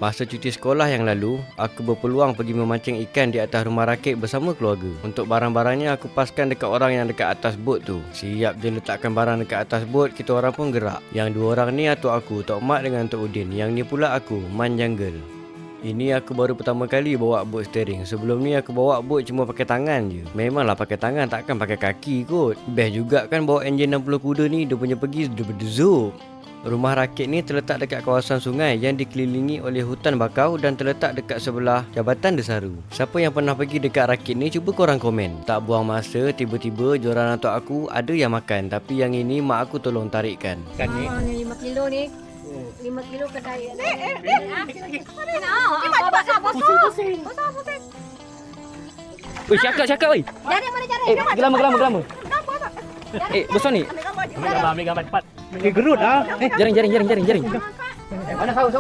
Masa cuti sekolah yang lalu, aku berpeluang pergi memancing ikan di atas rumah rakit bersama keluarga. Untuk barang-barangnya aku paskan dekat orang yang dekat atas bot tu. Siap je letakkan barang dekat atas bot, kita orang pun gerak. Yang dua orang ni atuk aku, Tok Mat dengan Tok Udin. Yang ni pula aku, Man Jungle. Ini aku baru pertama kali bawa bot steering. Sebelum ni aku bawa bot cuma pakai tangan je. Memanglah pakai tangan, takkan pakai kaki kot. Best juga kan bawa enjin 60 kuda ni, dia punya pergi zup. Rumah rakit ni terletak dekat kawasan sungai yang dikelilingi oleh hutan bakau dan terletak dekat sebelah Jabatan Desaru. Siapa yang pernah pergi dekat rakit ni, cuba korang komen. Tak buang masa, tiba-tiba joran atuk aku ada yang makan, tapi yang ini mak aku tolong tarikkan. Ikan ni. Ni 5 kilo ni. 5 kilo kedai. Pusing. Weh, cakap weh. Jari mana jari? Gelama. Besar ni. Ambil gambar cepat. Gerut ah. Jaring. Mana sahu?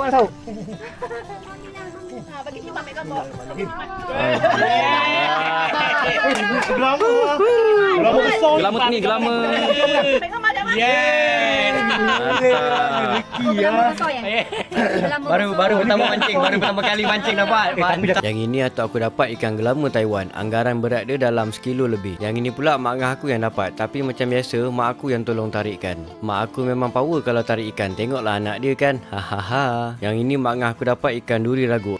Bagi siapa ambil gambar? Gelama besar. Gelama ni, gelama. Yes. Baru pertama kali mancing dapat. Yang ini atuk aku dapat ikan gelama Taiwan. Anggaran berat dia dalam sekilo lebih. Yang ini pula mak angah aku yang dapat. Tapi macam biasa, mak aku yang tolong tarikkan. Mak aku memang power kalau tarik ikan. Tengoklah anak dia kan. Hahaha. Yang ini mak angah aku dapat ikan duri ragut.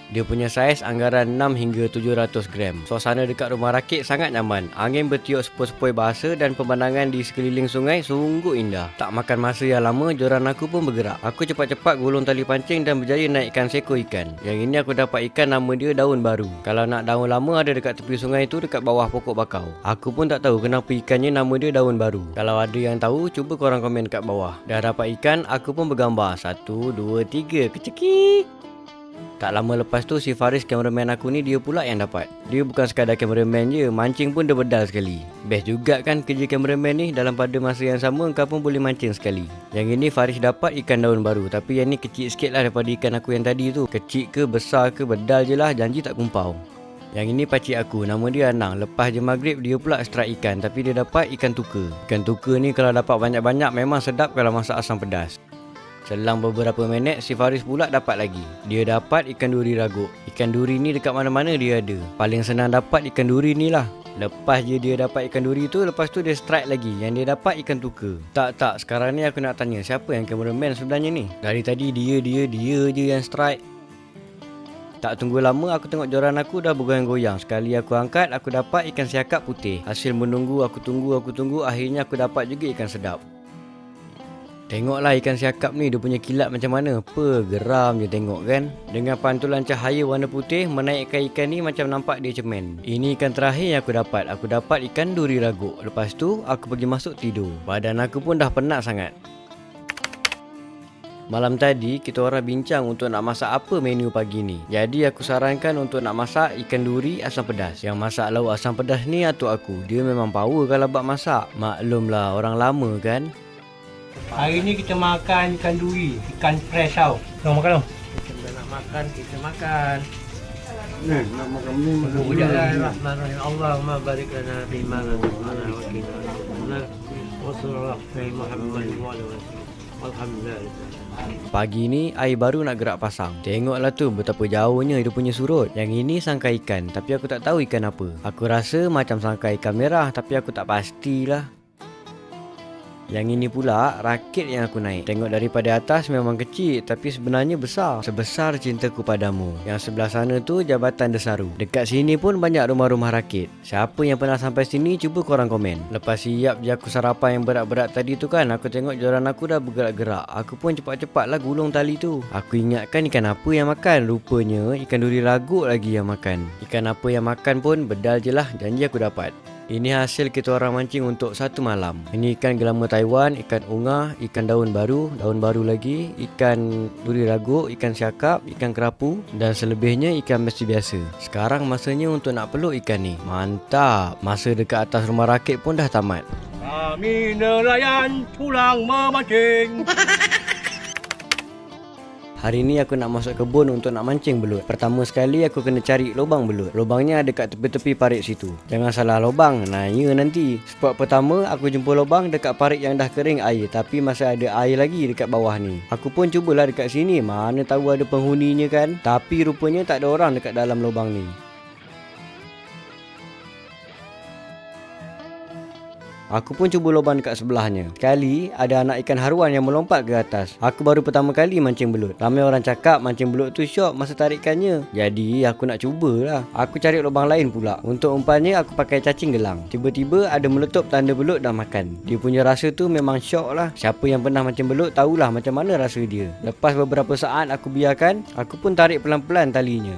Dia punya saiz anggaran 6 hingga 700 gram. Suasana dekat rumah rakit sangat nyaman. Angin bertiup sepoi-sepoi bahasa dan pemandangan di sekeliling sungai sungguh indah. Tak makan masa yang lama, joran aku pun bergerak. Aku cepat-cepat gulung tali pancing dan berjaya naikkan seekor ikan. Yang ini aku dapat ikan nama dia daun baru. Kalau nak daun lama ada dekat tepi sungai tu, dekat bawah pokok bakau. Aku pun tak tahu kenapa ikannya nama dia daun baru. Kalau ada yang tahu, cuba korang komen kat bawah. Dah dapat ikan, aku pun bergambar. 1, 2, 3, kecekik. Tak lama lepas tu si Faris kameraman aku ni dia pula yang dapat. Dia bukan sekadar kameraman je, mancing pun dia bedal sekali. Best juga kan kerja kameraman ni, dalam pada masa yang sama kau pun boleh mancing sekali. Yang ini Faris dapat ikan daun baru, tapi yang ni kecil sikit lah daripada ikan aku yang tadi tu. Kecil ke besar ke bedal je lah, janji tak kumpau. Yang ini pakcik aku, nama dia Anang. Lepas je maghrib dia pula strike ikan, tapi dia dapat ikan tuka. Ikan tuka ni kalau dapat banyak-banyak memang sedap kalau masak asam pedas. Selang beberapa minit, si Faris pula dapat lagi. Dia dapat ikan duri ragut. Ikan duri ni dekat mana-mana dia ada. Paling senang dapat ikan duri ni lah. Lepas je dia dapat ikan duri tu, lepas tu dia strike lagi. Yang dia dapat ikan tuka. Tak, sekarang ni aku nak tanya, siapa yang cameraman sebenarnya ni? Dari tadi dia je yang strike. Tak tunggu lama, aku tengok joran aku dah bergoyang-goyang. Sekali aku angkat, aku dapat ikan siakap putih. Hasil menunggu, aku tunggu, akhirnya aku dapat juga ikan sedap. Tengoklah ikan siakap ni, dia punya kilat macam mana. Geram je tengok kan. Dengan pantulan cahaya warna putih, menaikkan ikan ni macam nampak dia cemen. Ini ikan terakhir yang aku dapat. Aku dapat ikan duri ragut. Lepas tu, aku pergi masuk tidur. Badan aku pun dah penat sangat. Malam tadi, kita orang bincang untuk nak masak apa menu pagi ni. Jadi aku sarankan untuk nak masak ikan duri asam pedas. Yang masak lauk asam pedas ni atuk aku. Dia memang power kalau buat masak. Maklumlah, orang lama kan. Hari ni kita makan ikan duri, ikan fresh tau. Jom makan dong. Kita nak makan, kita makan. Nak makan ni makan dulu. Bismillahirrahmanirrahim. Allahumma barik lana fi ma razaqtana wa qina adzabannar. Wa sallallahu alaihi Muhammad wa alihi Alhamdulillah. Pagi ni air baru nak gerak pasang. Tengoklah tu betapa jauhnya dia punya surut. Yang ini sangkai ikan, tapi aku tak tahu ikan apa. Aku rasa macam sangkai ikan merah, tapi aku tak pastilah. Yang ini pula rakit yang aku naik. Tengok daripada atas memang kecil, tapi sebenarnya besar. Sebesar cintaku padamu. Yang sebelah sana tu Jabatan Desaru. Dekat sini pun banyak rumah-rumah rakit. Siapa yang pernah sampai sini, cuba korang komen. Lepas siap je aku sarapan yang berat-berat tadi tu kan, aku tengok joran aku dah bergerak-gerak. Aku pun cepat-cepatlah gulung tali tu. Aku ingatkan ikan apa yang makan. Rupanya ikan duri ragut lagi yang makan. Ikan apa yang makan pun bedal je lah, janji aku dapat. Ini hasil kita orang mancing untuk satu malam. Ini ikan gelama Taiwan, ikan ungah, ikan daun baru lagi, ikan duri raguk, ikan siakap, ikan kerapu dan selebihnya ikan mesti biasa. Sekarang masanya untuk nak peluk ikan ni. Mantap. Masa dekat atas rumah rakit pun dah tamat. Kami nelayan pulang memancing. Hari ni aku nak masuk kebun untuk nak mancing belut. Pertama sekali aku kena cari lubang belut. Lubangnya ada kat tepi-tepi parit situ. Jangan salah lubang, naya nanti. Spot pertama aku jumpa lubang dekat parit yang dah kering air, tapi masih ada air lagi dekat bawah ni. Aku pun cubalah dekat sini, mana tahu ada penghuninya kan. Tapi rupanya tak ada orang dekat dalam lubang ni. Aku pun cuba lubang dekat sebelahnya. Sekali ada anak ikan haruan yang melompat ke atas. Aku baru pertama kali mancing belut. Ramai orang cakap mancing belut tu syok masa tarikannya. Jadi aku nak cubalah. Aku cari lubang lain pula. Untuk umpannya aku pakai cacing gelang. Tiba-tiba ada meletup tanda belut dah makan. Dia punya rasa tu memang syok lah. Siapa yang pernah mancing belut tahulah macam mana rasa dia. Lepas beberapa saat aku biarkan, aku pun tarik pelan-pelan talinya.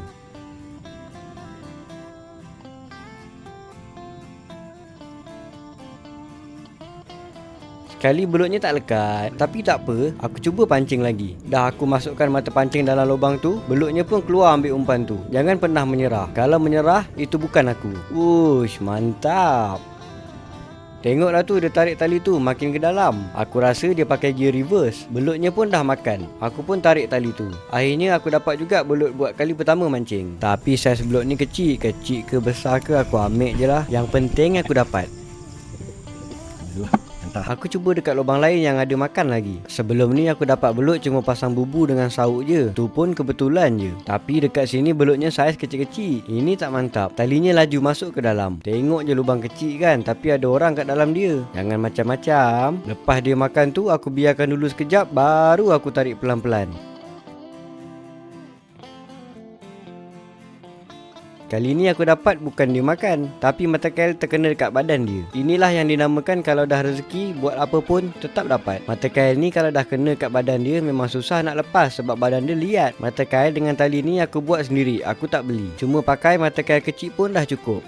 Sekali belutnya tak lekat, tapi tak apa, aku cuba pancing lagi. Dah aku masukkan mata pancing dalam lubang tu, belutnya pun keluar ambil umpan tu. Jangan pernah menyerah. Kalau menyerah, itu bukan aku. Wush, mantap. Tengoklah tu dia tarik tali tu makin ke dalam. Aku rasa dia pakai gear reverse. Belutnya pun dah makan. Aku pun tarik tali tu. Akhirnya aku dapat juga belut buat kali pertama mancing. Tapi saiz belut ni kecil. Kecil ke besar ke aku ambil je lah. Yang penting aku dapat. Aku cuba dekat lubang lain yang ada makan lagi. Sebelum ni aku dapat belut cuma pasang bubu dengan sauk je. Tu pun kebetulan je. Tapi dekat sini belutnya saiz kecil-kecil. Ini tak mantap. Talinya laju masuk ke dalam. Tengok je lubang kecil kan, tapi ada orang kat dalam dia. Jangan macam-macam. Lepas dia makan tu, aku biarkan dulu sekejap, baru aku tarik pelan-pelan. Kali ni aku dapat bukan dia makan, tapi mata kail terkena dekat badan dia. Inilah yang dinamakan kalau dah rezeki, buat apa pun tetap dapat. Mata kail ni kalau dah kena kat badan dia memang susah nak lepas sebab badan dia liat. Mata kail dengan tali ni aku buat sendiri, aku tak beli. Cuma pakai mata kail kecil pun dah cukup.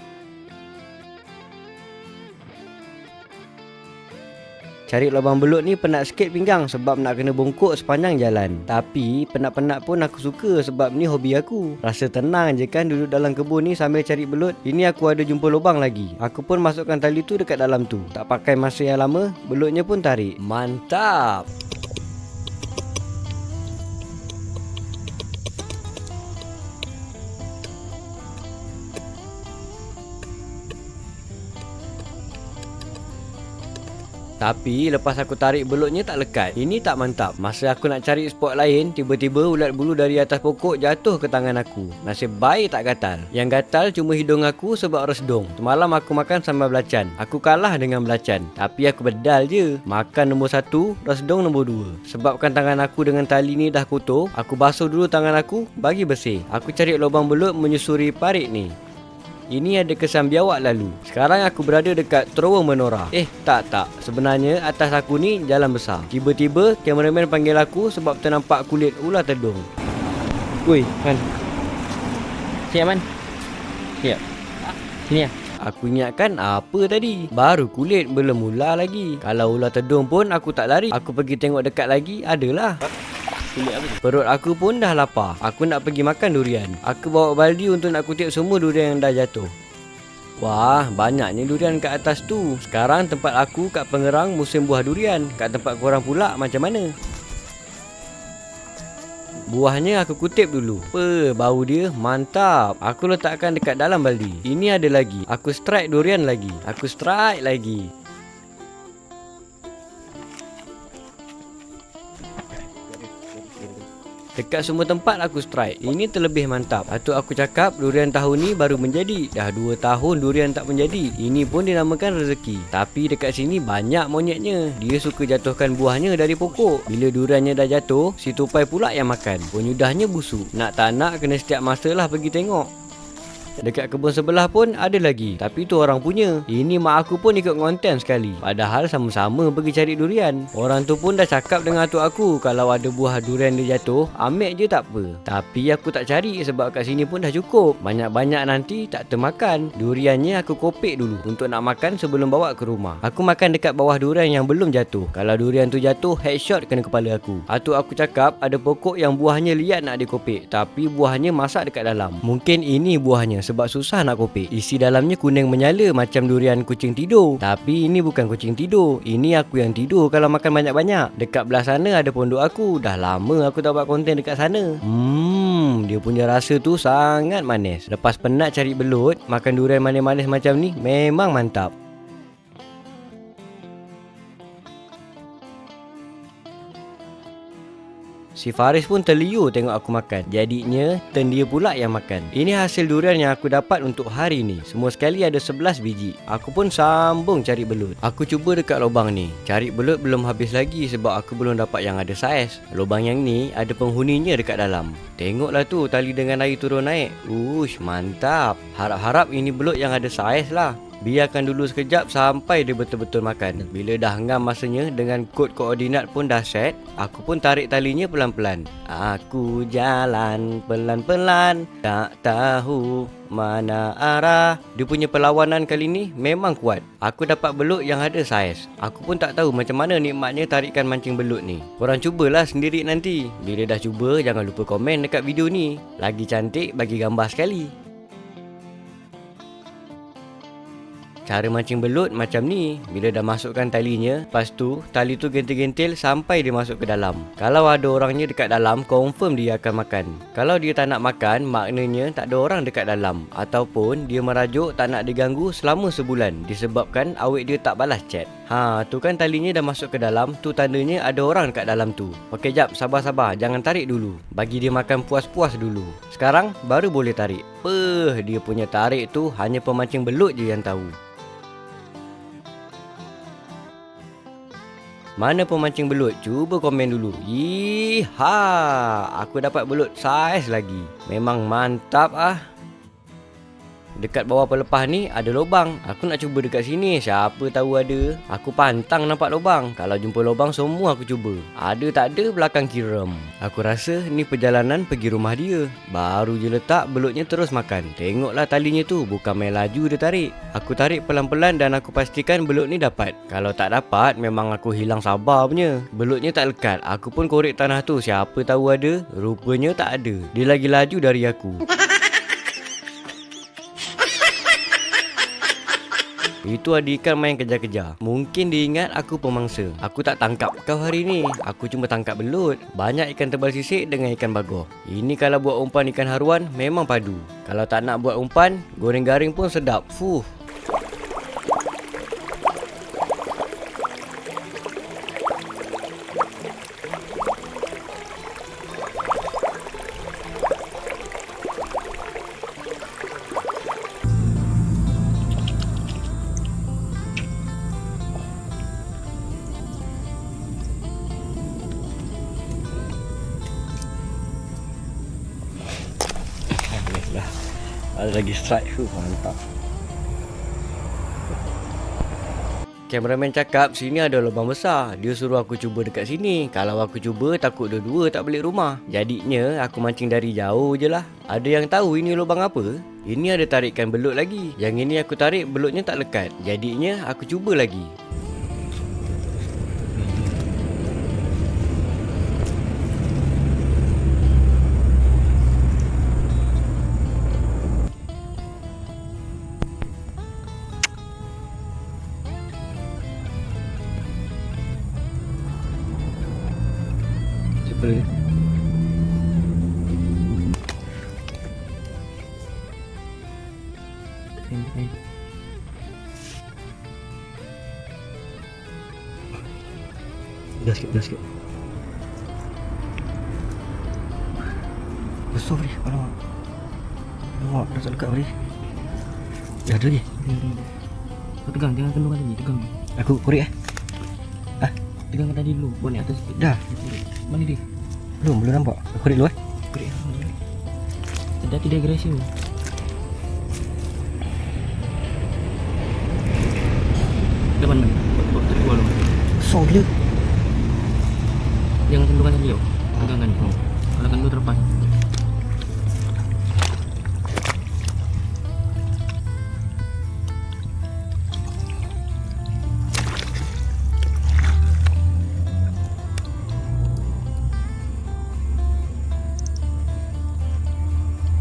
Cari lubang belut ni penat sikit pinggang sebab nak kena bongkok sepanjang jalan. Tapi penat-penat pun aku suka sebab ni hobi aku. Rasa tenang je kan duduk dalam kebun ni sambil cari belut. Ini aku ada jumpa lubang lagi. Aku pun masukkan tali tu dekat dalam tu. Tak pakai masa yang lama, belutnya pun tarik. Mantap! Tapi lepas aku tarik belutnya tak lekat. Ini tak mantap. Masa aku nak cari spot lain, tiba-tiba ulat bulu dari atas pokok jatuh ke tangan aku. Nasib baik tak gatal. Yang gatal cuma hidung aku sebab resdung. Semalam aku makan sambal belacan. Aku kalah dengan belacan. Tapi aku bedal je. Makan nombor 1, resdung nombor 2. Sebabkan tangan aku dengan tali ni dah kotor, aku basuh dulu tangan aku bagi bersih. Aku cari lubang belut menyusuri parit ni. Ini ada kesan biawak lalu. Sekarang aku berada dekat terowong menora. Tak. Sebenarnya atas aku ni jalan besar. Tiba-tiba kameraman panggil aku sebab ternampak kulit ular tedung. Woi, Man. Siap, Man. Siap. Sini lah. Aku ingatkan apa tadi? Baru kulit, belum ular lagi. Kalau ular tedung pun aku tak lari. Aku pergi tengok dekat lagi, adalah. Perut aku pun dah lapar. Aku nak pergi makan durian. Aku bawa baldi untuk nak kutip semua durian yang dah jatuh. Wah, banyaknya durian kat atas tu. Sekarang tempat aku kat Pengerang musim buah durian. Kat tempat korang pula macam mana? Buahnya aku kutip dulu. Bau dia mantap. Aku letakkan dekat dalam baldi. Ini ada lagi. Aku strike durian lagi. Aku strike lagi. Dekat semua tempat aku strike. Ini terlebih mantap. Atau aku cakap durian tahun ni baru menjadi. Dah 2 tahun durian tak menjadi. Ini pun dinamakan rezeki. Tapi dekat sini banyak monyetnya. Dia suka jatuhkan buahnya dari pokok. Bila duriannya dah jatuh, si tupai pula yang makan. Penyudahnya busuk. Nak tak nak kena setiap masa lah pergi tengok. Dekat kebun sebelah pun ada lagi, tapi tu orang punya. Ini mak aku pun ikut konten sekali. Padahal sama-sama pergi cari durian. Orang tu pun dah cakap dengan atuk aku, kalau ada buah durian dia jatuh, ambil je tak apa. Tapi aku tak cari sebab kat sini pun dah cukup. Banyak-banyak nanti tak termakan. Duriannya aku kopek dulu untuk nak makan sebelum bawa ke rumah. Aku makan dekat bawah durian yang belum jatuh. Kalau durian tu jatuh, headshot kena kepala aku. Atuk aku cakap ada pokok yang buahnya liat nak dikopek, tapi buahnya masak dekat dalam. Mungkin ini buahnya sebab susah nak kopek. Isi dalamnya kuning menyala macam durian kucing tidur. Tapi ini bukan kucing tidur, ini aku yang tidur kalau makan banyak-banyak. Dekat belah sana ada pondok aku. Dah lama aku tak buat konten dekat sana. Dia punya rasa tu sangat manis. Lepas penat cari belut, makan durian manis-manis macam ni memang mantap. Si Faris pun terliur tengok aku makan. Jadinya turn dia pula yang makan. Ini hasil durian yang aku dapat untuk hari ni. Semua sekali ada 11 biji. Aku pun sambung cari belut. Aku cuba dekat lubang ni. Cari belut belum habis lagi sebab aku belum dapat yang ada saiz. Lubang yang ni ada penghuninya dekat dalam. Tengoklah tu tali dengan air turun naik. Ush, mantap. Harap-harap ini belut yang ada saiz lah. Biarkan dulu sekejap sampai dia betul-betul makan. Bila dah ngam masanya dengan kod koordinat pun dah set, aku pun tarik talinya pelan-pelan. Aku jalan pelan-pelan, tak tahu mana arah. Dia punya perlawanan kali ni memang kuat. Aku dapat belut yang ada saiz. Aku pun tak tahu macam mana nikmatnya tarikan mancing belut ni. Korang cubalah sendiri nanti. Bila dah cuba, jangan lupa komen dekat video ni. Lagi cantik bagi gambar sekali. Cara mancing belut macam ni. Bila dah masukkan talinya, lepas tu tali tu gentil-gentil sampai dia masuk ke dalam. Kalau ada orangnya dekat dalam, confirm dia akan makan. Kalau dia tak nak makan, maknanya tak ada orang dekat dalam. Ataupun dia merajuk tak nak diganggu selama sebulan disebabkan awet dia tak balas chat. Tu kan talinya dah masuk ke dalam. Tu tandanya ada orang dekat dalam tu. Okey, jap, sabar-sabar, jangan tarik dulu. Bagi dia makan puas-puas dulu. Sekarang baru boleh tarik. Dia punya tarik tu hanya pemancing belut je yang tahu. Mana pemancing belut? Cuba komen dulu. Yeeha! Aku dapat belut saiz lagi. Memang mantap ah. Dekat bawah pelepah ni ada lubang. Aku nak cuba dekat sini. Siapa tahu ada. Aku pantang nampak lubang. Kalau jumpa lubang semua aku cuba. Ada tak ada belakang kiram. Aku rasa ni perjalanan pergi rumah dia. Baru je letak belutnya terus makan. Tengoklah talinya tu. Bukan main laju dia tarik. Aku tarik pelan-pelan dan aku pastikan belut ni dapat. Kalau tak dapat memang aku hilang sabar punya. Belutnya tak lekat. Aku pun korek tanah tu. Siapa tahu ada. Rupanya tak ada. Dia lagi laju dari aku. Itu ada ikan main kejar-kejar. Mungkin dia ingat aku pemangsa. Aku tak tangkap kau hari ni. Aku cuma tangkap belut. Banyak ikan tebal sisik dengan ikan bagor. Ini kalau buat umpan ikan haruan memang padu. Kalau tak nak buat umpan, goreng garing pun sedap. Ada lagi strike. Mantap. Kameraman cakap sini ada lubang besar. Dia suruh aku cuba dekat sini. Kalau aku cuba takut dua-dua tak balik rumah. Jadinya aku mancing dari jauh je lah. Ada yang tahu ini lubang apa? Ini ada tarikan belut lagi. Yang ini aku tarik belutnya tak lekat. Jadinya aku cuba lagi. Boleh. Dah sikit. Besar ni. Alamak, dah tak lekat ni. Dah ada lagi. Kau pegang, jangan kendungkan tadi, pegang. Aku korek Pegangkan tadi dulu, buat ni atas sikit. Dah. Mana dia? Belum nampak. Aku korek dulu Korek. Dah tidak agresif. Depan mana? Tarik keluar dulu. Besar gila. Jangan kendurkan tadi. Pegangkan. Kalau kendur terlepas.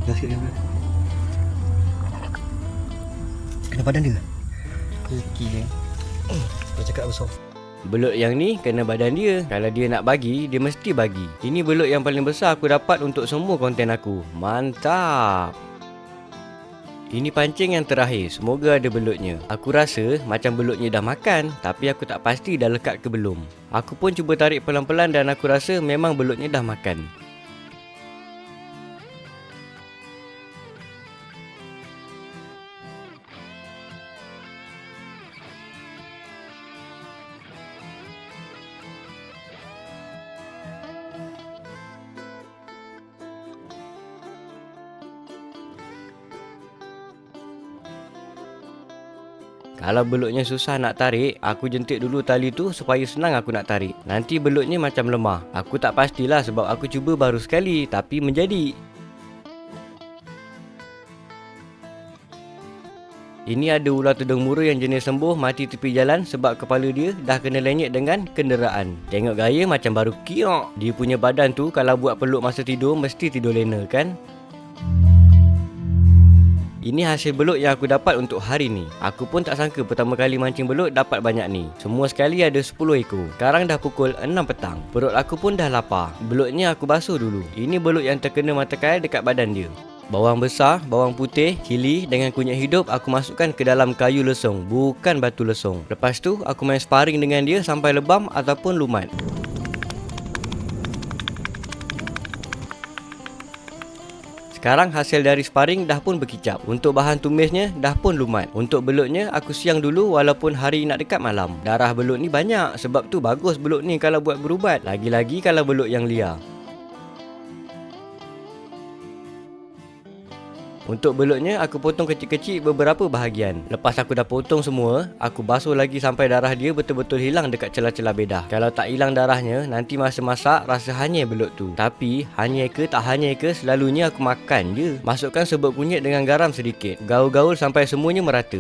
Dah sikit kamera. Kena badan dia. Kaki dia. Kau cakap besar. Belut yang ni kena badan dia. Kalau dia nak bagi, dia mesti bagi. Ini belut yang paling besar aku dapat untuk semua konten aku. Mantap. Ini pancing yang terakhir. Semoga ada belutnya. Aku rasa macam belutnya dah makan, tapi aku tak pasti dah lekat ke belum. Aku pun cuba tarik pelan-pelan dan aku rasa memang belutnya dah makan. Kalau belutnya susah nak tarik, aku jentik dulu tali tu supaya senang aku nak tarik. Nanti belutnya macam lemah. Aku tak pastilah sebab aku cuba baru sekali, tapi menjadi. Ini ada ular tudung mura yang jenis sembuh mati tepi jalan sebab kepala dia dah kena lenyek dengan kenderaan. Tengok gaya macam baru kiok. Dia punya badan tu kalau buat peluk masa tidur mesti tidur lena kan? Ini hasil belut yang aku dapat untuk hari ni. Aku pun tak sangka pertama kali mancing belut dapat banyak ni. Semua sekali ada 10 ekor. Sekarang dah pukul 6 petang. Perut aku pun dah lapar. Belutnya aku basuh dulu. Ini belut yang terkena mata kail dekat badan dia. Bawang besar, bawang putih, cili dengan kunyit hidup aku masukkan ke dalam kayu lesung, bukan batu lesung. Lepas tu aku main sparring dengan dia sampai lebam ataupun lumat. Sekarang hasil dari sparring dah pun berkicap. Untuk bahan tumisnya dah pun lumat. Untuk belutnya aku siang dulu walaupun hari nak dekat malam. Darah belut ni banyak. Sebab tu bagus belut ni kalau buat berubat. Lagi-lagi kalau belut yang liar. Untuk belutnya aku potong kecil-kecil beberapa bahagian. Lepas aku dah potong semua, aku basuh lagi sampai darah dia betul-betul hilang dekat celah-celah bedah. Kalau tak hilang darahnya, nanti masa masak rasa hanyir belut tu. Tapi hanyir ke tak hanyir ke, selalunya aku makan je. Masukkan serbuk kunyit dengan garam sedikit. Gaul-gaul sampai semuanya merata.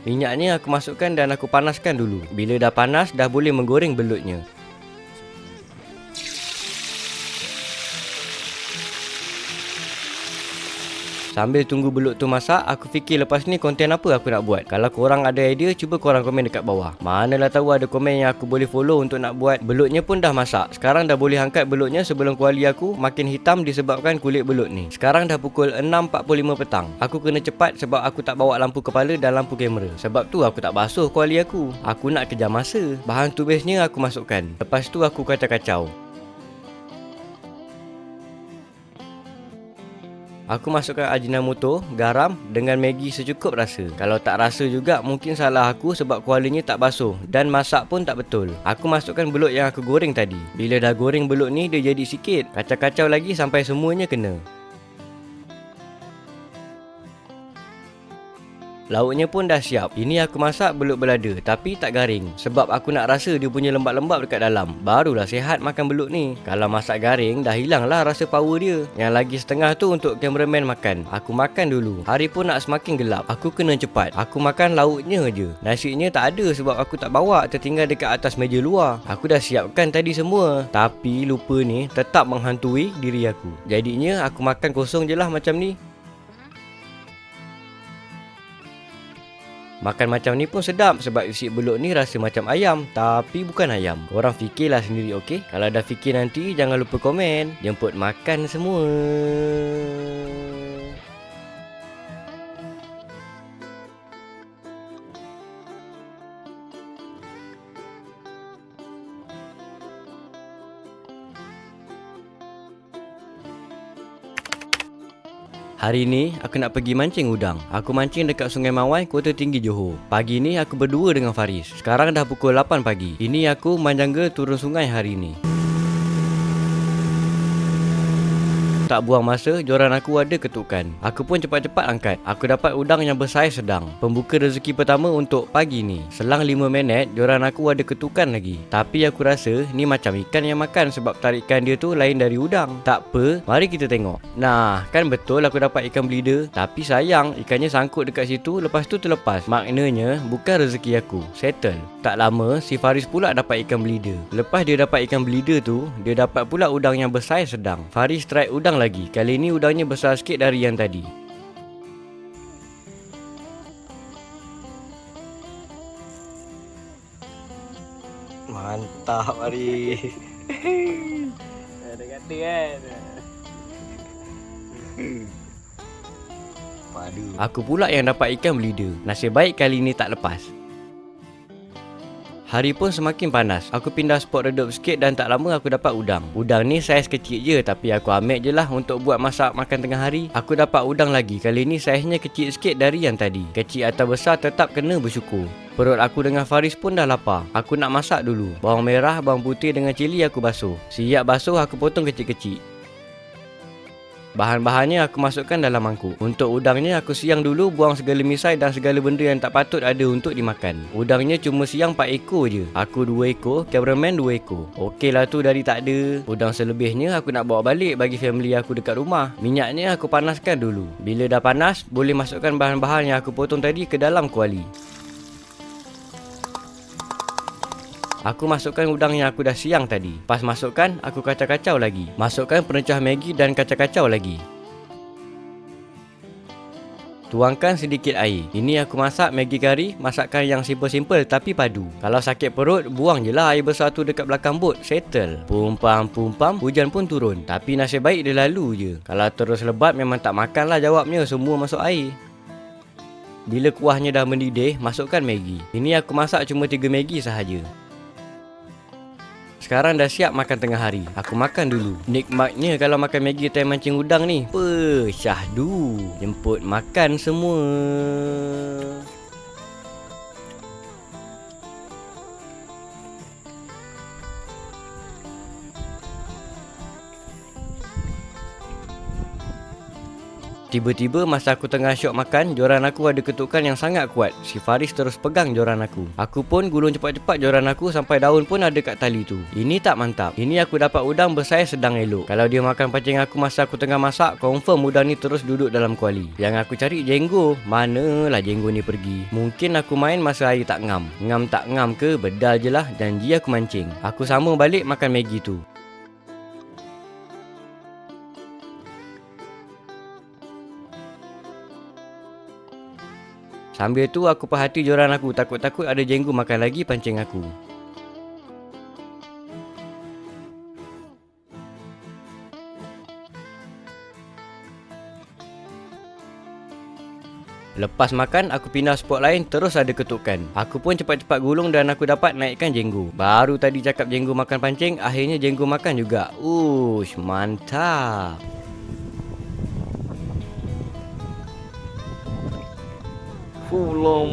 Minyaknya aku masukkan dan aku panaskan dulu. Bila dah panas, dah boleh menggoreng belutnya. Sambil tunggu belut tu masak, aku fikir lepas ni konten apa aku nak buat. Kalau korang ada idea, cuba korang komen dekat bawah. Manalah tahu ada komen yang aku boleh follow untuk nak buat. Belutnya pun dah masak. Sekarang dah boleh angkat belutnya sebelum kuali aku makin hitam disebabkan kulit belut ni. Sekarang dah pukul 6.45 petang. Aku kena cepat sebab aku tak bawa lampu kepala dan lampu kamera. Sebab tu aku tak basuh kuali aku. Aku nak kejar masa. Bahan tumisnya aku masukkan. Lepas tu aku kacau-kacau. Aku masukkan Ajinomoto, garam dengan Maggi secukup rasa. Kalau tak rasa juga mungkin salah aku sebab kualinya tak basuh dan masak pun tak betul. Aku masukkan belut yang aku goreng tadi. Bila dah goreng belut ni dia jadi sikit. Kacau-kacau lagi sampai semuanya kena. Lauknya pun dah siap. Ini aku masak belut belada tapi tak garing. Sebab aku nak rasa dia punya lembab-lembab dekat dalam. Barulah sihat makan belut ni. Kalau masak garing dah hilang lah rasa power dia. Yang lagi setengah tu untuk cameraman makan. Aku makan dulu. Hari pun nak semakin gelap. Aku kena cepat. Aku makan lauknya je. Nasinya tak ada sebab aku tak bawa. Tertinggal dekat atas meja luar. Aku dah siapkan tadi semua. Tapi lupa ni tetap menghantui diri aku. Jadinya aku makan kosong je lah macam ni. Makan macam ni pun sedap sebab isi belut ni rasa macam ayam. Tapi bukan ayam. Korang fikirlah sendiri, okey? Kalau dah fikir nanti jangan lupa komen. Jemput makan semua. Hari ni aku nak pergi mancing udang. Aku mancing dekat Sungai Mawai, Kota Tinggi Johor. Pagi ni aku berdua dengan Faris. Sekarang dah pukul 8 pagi. Ini aku menjangga turun sungai hari ni. tak buang masa, joran aku ada ketukan. Aku pun cepat-cepat angkat. Aku dapat udang yang bersaiz sedang. Pembuka rezeki pertama untuk pagi ni. Selang 5 minit, joran aku ada ketukan lagi. Tapi aku rasa ni macam ikan yang makan sebab tarikan dia tu lain dari udang. Tak apa, mari kita tengok. Nah, kan betul aku dapat ikan bleeder. Tapi sayang, ikannya sangkut dekat situ lepas tu terlepas. Maknanya bukan rezeki aku. Settle. Tak lama, si Faris pula dapat ikan bleeder. Lepas dia dapat ikan bleeder tu, dia dapat pula udang yang bersaiz sedang. Faris try udang lagi. Kali ni udangnya besar sikit dari yang tadi. Mantap Faris. Ada kata kan. Padu. Aku pula yang dapat ikan bleeder. Nasib baik kali ni tak lepas. Hari pun semakin panas. Aku pindah spot redup sikit dan tak lama aku dapat udang. Udang ni saiz kecil je tapi aku ambil je lah untuk buat masak makan tengah hari. Aku dapat udang lagi. Kali ni saiznya kecil sikit dari yang tadi. Kecil atau besar tetap kena bersyukur. Perut aku dengan Faris pun dah lapar. Aku nak masak dulu. Bawang merah, bawang putih dengan cili aku basuh. Siap basuh aku potong kecil-kecil. Bahan-bahannya aku masukkan dalam mangkuk. Untuk udangnya aku siang dulu, buang segala misai dan segala benda yang tak patut ada untuk dimakan. Udangnya cuma siang 4 ekor je. Aku 2 ekor, cameraman 2 ekor. Okey lah tu dari tak ada. Udang selebihnya aku nak bawa balik bagi family aku dekat rumah. Minyaknya aku panaskan dulu. Bila dah panas, boleh masukkan bahan-bahan yang aku potong tadi ke dalam kuali. Aku masukkan udang yang aku dah siang tadi. Pas masukkan, aku kacau-kacau lagi. Masukkan perecah Maggi dan kacau-kacau lagi. Tuangkan sedikit air. Ini aku masak Maggi kari. Masakan yang simple-simple tapi padu. Kalau sakit perut, buang je lah air besar tu dekat belakang bot. Settle. Pumpam, hujan pun turun. Tapi nasib baik dia lalu je. Kalau terus lebat memang tak makan lah jawabnya. Semua masuk air. Bila kuahnya dah mendidih, masukkan Maggi. Ini aku masak cuma 3 Maggi sahaja. Sekarang dah siap makan tengah hari. Aku makan dulu. Nikmatnya kalau makan Maggi time mancing udang ni. Syahdu. Jemput makan semua. Tiba-tiba masa aku tengah syok makan, joran aku ada ketukan yang sangat kuat. Si Faris terus pegang joran aku. Aku pun gulung cepat-cepat joran aku sampai daun pun ada kat tali tu. Ini tak mantap. Ini aku dapat udang bersaiz sedang elok. Kalau dia makan pancing aku masa aku tengah masak, confirm udang ni terus duduk dalam kuali. Yang aku cari jenggo. Manalah jenggo ni pergi. Mungkin aku main masa air tak ngam. Ngam tak ngam ke, bedal je lah. Janji aku mancing. Aku sama balik makan Maggi tu. Sambil tu aku perhati joran aku. Takut-takut ada jenggu makan lagi pancing aku. Lepas makan, aku pindah spot lain terus ada ketukan. Aku pun cepat-cepat gulung dan aku dapat naikkan jenggu. Baru tadi cakap jenggu makan pancing, akhirnya jenggu makan juga. Ush, mantap. Pulang.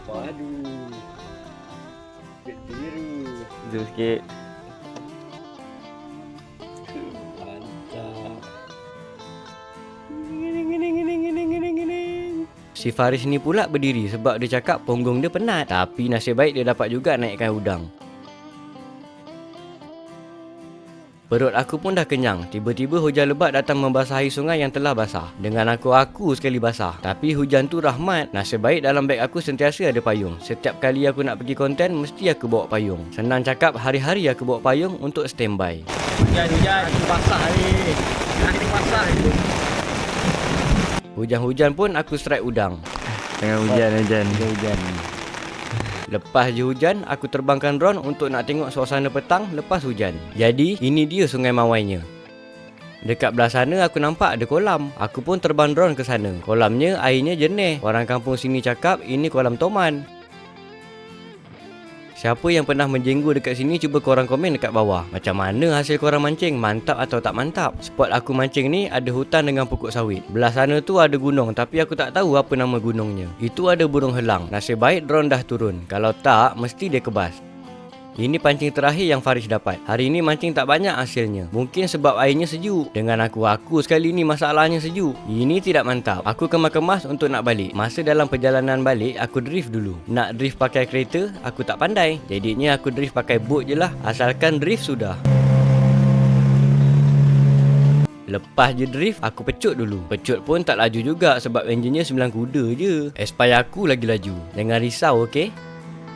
Padu. Biru. Jom sikit. Mantap. Si Faris ni pula berdiri sebab dia cakap punggung dia penat. Tapi nasib baik dia dapat juga naikkan udang. Perut aku pun dah kenyang. Tiba-tiba hujan lebat datang membasahi sungai yang telah basah. Dengan aku sekali basah. Tapi hujan tu rahmat. Nasib baik dalam beg aku sentiasa ada payung. Setiap kali aku nak pergi konten, mesti aku bawa payung. Senang cakap, hari-hari aku bawa payung untuk standby. Hujan, aku basah ni. Aku basah ni. Hujan-hujan pun aku strike udang. Tengah hujan. Lepas je hujan, aku terbangkan drone untuk nak tengok suasana petang lepas hujan. Jadi, ini dia Sungai Mawainya. Dekat belah sana aku nampak ada kolam. Aku pun terbang drone ke sana. Kolamnya airnya jernih. Orang kampung sini cakap ini kolam toman. Siapa yang pernah menjenggu dekat sini, cuba korang komen dekat bawah. Macam mana hasil korang mancing? Mantap atau tak mantap? Spot aku mancing ni ada hutan dengan pokok sawit. Belah sana tu ada gunung, tapi aku tak tahu apa nama gunungnya. Itu ada burung helang. Nasib baik drone dah turun. Kalau tak, mesti dia kebas. Ini pancing terakhir yang Faris dapat. Hari ini mancing tak banyak hasilnya. Mungkin sebab airnya sejuk. Dengan aku sekali ni masalahnya sejuk. Ini tidak mantap. Aku kemas-kemas untuk nak balik. Masa dalam perjalanan balik, aku drift dulu. Nak drift pakai kereta, aku tak pandai. Jadinya aku drift pakai boat je lah. Asalkan drift sudah. Lepas je drift, aku pecut dulu. Pecut pun tak laju juga sebab enjinnya 9 kuda je. Aspire aku lagi laju. Jangan risau, okey?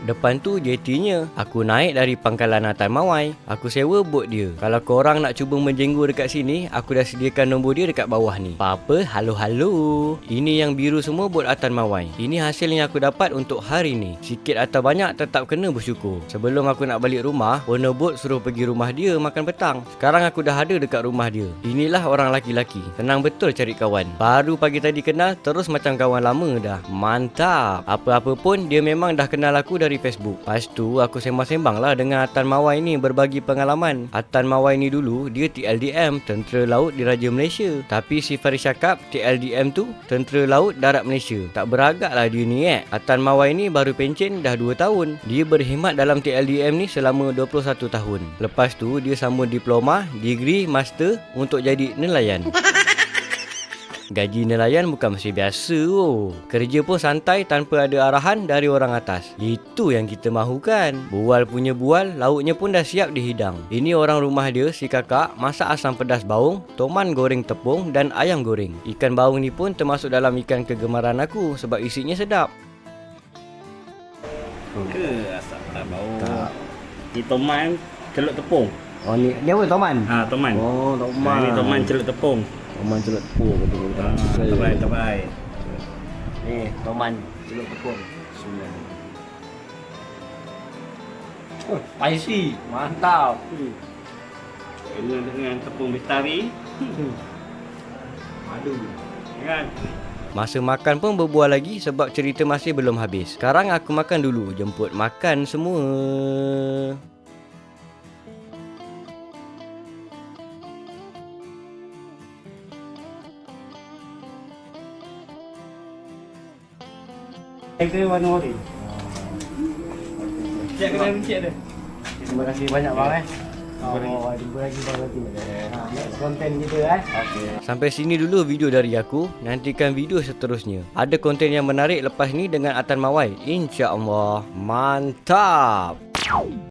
Depan tu JT-nya. Aku naik dari pangkalan Atan Mawai. Aku sewa bot dia. Kalau korang nak cuba menjenggu dekat sini, aku dah sediakan nombor dia dekat bawah ni. Apa-apa, halo-halo. Ini yang biru semua bot Atan Mawai. Ini hasil yang aku dapat untuk hari ni. Sikit atau banyak tetap kena bersyukur. Sebelum aku nak balik rumah, owner bot suruh pergi rumah dia makan petang. Sekarang aku dah ada dekat rumah dia. Inilah orang laki-laki. Tenang betul cari kawan. Baru pagi tadi kenal, terus macam kawan lama dah. Mantap. Apa-apa pun, dia memang dah kenal aku dari Facebook. Lepas tu aku sembang-sembang lah dengan Atan Mawai ni berbagi pengalaman. Atan Mawai ni dulu dia TLDM, Tentera Laut Diraja Malaysia. Tapi si Faris cakap TLDM tu Tentera Laut Darat Malaysia. Tak beragak lah dia ni Atan Mawai ni baru pencen dah 2 tahun. Dia berkhidmat dalam TLDM ni selama 21 tahun. Lepas tu dia sambung diploma, degree, master untuk jadi nelayan. Gaji nelayan bukan masih biasa Kerja pun santai tanpa ada arahan dari orang atas. Itu yang kita mahukan. Bual punya bual, lauknya pun dah siap dihidang. Ini orang rumah dia, si kakak, masak asam pedas baung, toman goreng tepung dan ayam goreng. Ikan baung ni pun termasuk dalam ikan kegemaran aku sebab isinya sedap. Ke asap tak bau. Ni toman celup tepung. Oh ni apa toman? Ha, toman. Oh toman. Ni toman celup tepung. Toman celup tepung betul-betul. Terbaik. Ni toman celup tepung. Oh, spicy. Mantap. Dengan tepung bestari. Aduh. Kan? Masa makan pun berbual lagi sebab cerita masih belum habis. Sekarang aku makan dulu. Jemput makan semua. Kita warna-warni. Cik kena mencik dia. Terima kasih banyak bang jumpa lagi bang nanti. Next konten kita Okay. Sampai sini dulu video dari aku. Nantikan video seterusnya. Ada konten yang menarik lepas ni dengan Atan Mawai. InsyaAllah. Mantap.